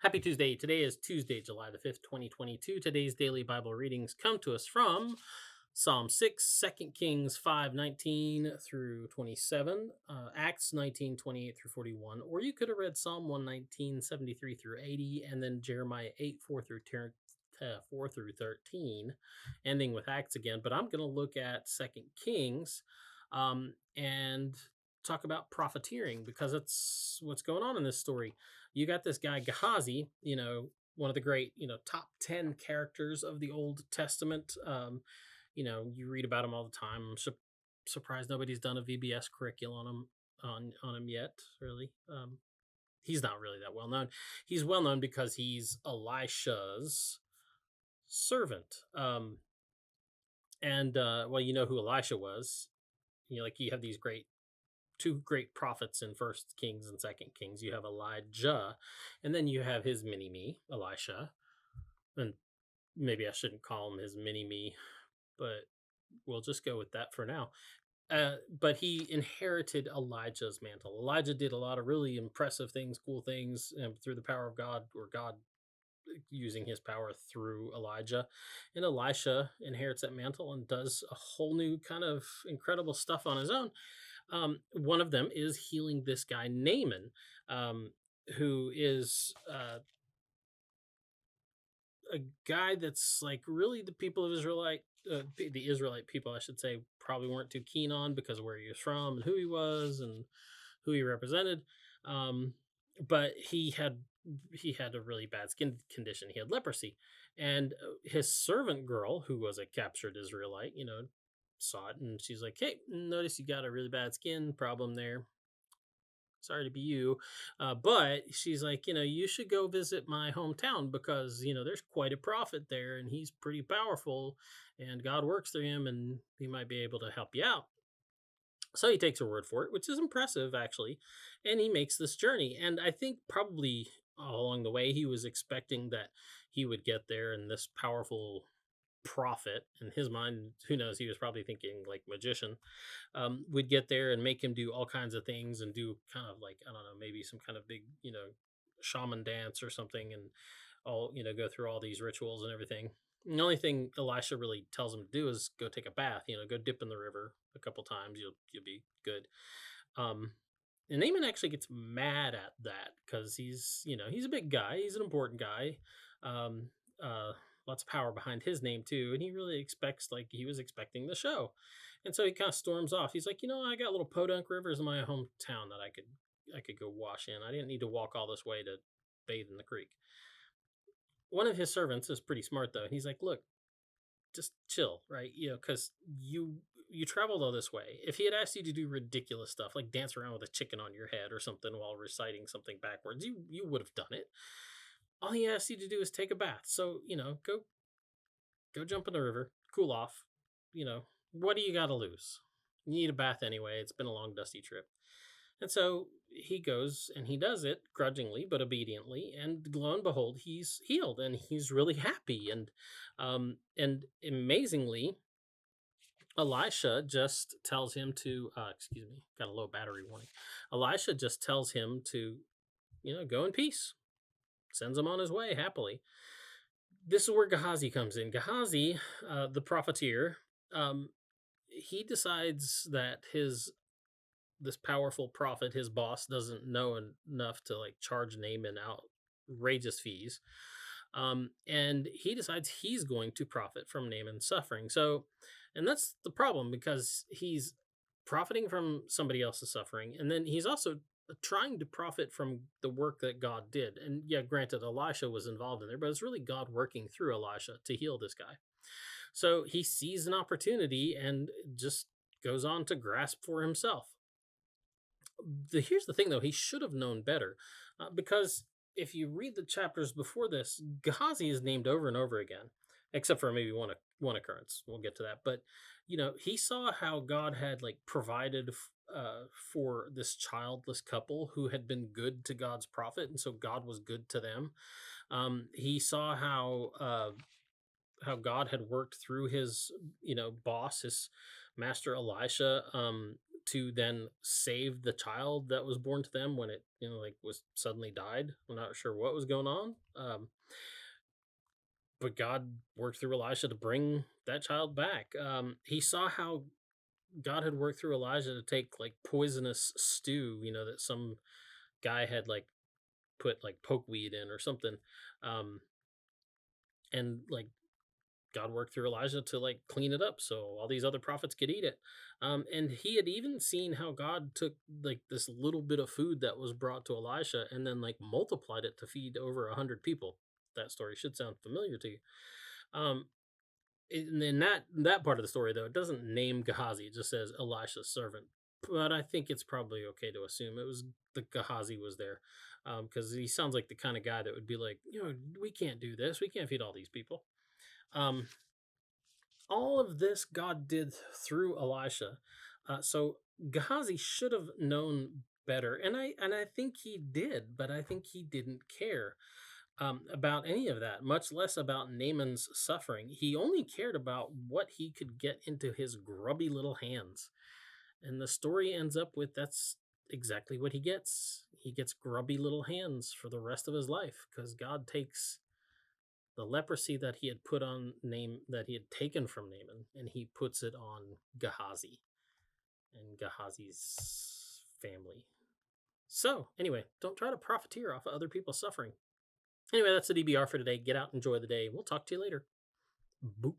Happy Tuesday. Today is Tuesday, July the 5th, 2022. Today's daily Bible readings come to us from Psalm 6, 2 Kings 5:19 through 27, Acts 19:28 through 41, or you could have read Psalm 119:73 through 80, and then Jeremiah 8, 4 through 13, ending with Acts again. But I'm going to look at 2 Kings and talk about profiteering because that's what's going on in this story. You got this guy Gehazi, one of the great, top 10 characters of the Old Testament. You read about him all the time. I'm surprised nobody's done a VBS curriculum on him yet. Really, he's not really that well known. He's well known because he's Elisha's servant. Well, you know who Elisha was. You have these two great prophets in First Kings and Second Kings. You have Elijah, and then you have his mini me, Elisha. And maybe I shouldn't call him his mini me, but we'll just go with that for now. But he inherited Elijah's mantle. Elijah did a lot of really impressive things, cool things, through the power of God, or God using his power through Elijah. And Elisha inherits that mantle and does a whole new kind of incredible stuff on his own. One of them is healing this guy Naaman, who is a guy that's like really the people of the Israelite people, I should say, probably weren't too keen on because of where he was from and who he was and who he represented. But he had a really bad skin condition. He had leprosy, and his servant girl, who was a captured Israelite, saw it, and she's like, "Hey, notice you got a really bad skin problem there. Sorry to be you." But she's like, you should go visit my hometown because, there's quite a prophet there and he's pretty powerful and God works through him and he might be able to help you out. So he takes her word for it, which is impressive, actually. And he makes this journey. And I think probably along the way, he was expecting that he would get there and this powerful prophet, in his mind, who knows, he was probably thinking like magician, would get there and make him do all kinds of things and do kind of like, I don't know, maybe some kind of big, shaman dance or something, and go through all these rituals and everything. And the only thing Elisha really tells him to do is go take a bath, go dip in the river a couple times, you'll be good. And Naaman actually gets mad at that because he's a big guy, he's an important guy. Um, Lots of power behind his name too, and he really expects, like he was expecting the show, and so he kind of storms off. He's like, I got little podunk rivers in my hometown that I could go wash in. I didn't need to walk all this way to bathe in the creek. One of his servants is pretty smart though. He's like, look, just chill, right? Because you traveled all this way. If he had asked you to do ridiculous stuff like dance around with a chicken on your head or something while reciting something backwards, you would have done it. All he asks you to do is take a bath. So, go jump in the river, cool off. What do you got to lose? You need a bath anyway. It's been a long, dusty trip. And so he goes and he does it grudgingly, but obediently. And lo and behold, he's healed and he's really happy. And amazingly, Elisha just tells him to, excuse me, got a low battery warning. Elisha just tells him to, go in peace, sends him on his way happily. This is where Gehazi comes in. Gehazi, the profiteer, he decides that this powerful prophet, his boss, doesn't know enough to like charge Naaman outrageous fees. And he decides he's going to profit from Naaman's suffering. So, and that's the problem because he's profiting from somebody else's suffering, and then he's also trying to profit from the work that God did. And yeah, granted, Elisha was involved in there, but it's really God working through Elisha to heal this guy. So he sees an opportunity and just goes on to grasp for himself. Here's the thing, though, he should have known better because if you read the chapters before this, Gehazi is named over and over again, except for maybe one occurrence. We'll get to that. But, he saw how God had like provided for this childless couple who had been good to God's prophet, and so God was good to them. He saw how God had worked through his boss, his master Elisha, to then save the child that was born to them when it, like was suddenly died. I'm not sure what was going on. But God worked through Elisha to bring that child back. He saw how God had worked through Elijah to take like poisonous stew, that some guy had like put like pokeweed in or something. Um, and like God worked through Elijah to like clean it up so all these other prophets could eat it. And he had even seen how God took like this little bit of food that was brought to Elisha and then like multiplied it to feed over 100 people. That story should sound familiar to you. Um, in that part of the story, though, it doesn't name Gehazi. It just says Elisha's servant. But I think it's probably okay to assume it was the Gehazi was there, because he sounds like the kind of guy that would be like, we can't do this. We can't feed all these people. Um, all of this God did through Elisha. So Gehazi should have known better, and I think he did, but I think he didn't care about any of that, much less about Naaman's suffering. He only cared about what he could get into his grubby little hands. And the story ends up with that's exactly what he gets. He gets grubby little hands for the rest of his life because God takes the leprosy that he had put on that he had taken from Naaman and he puts it on Gehazi and Gehazi's family. So, anyway, don't try to profiteer off of other people's suffering. Anyway, that's the DBR for today. Get out, enjoy the day. We'll talk to you later. Boop.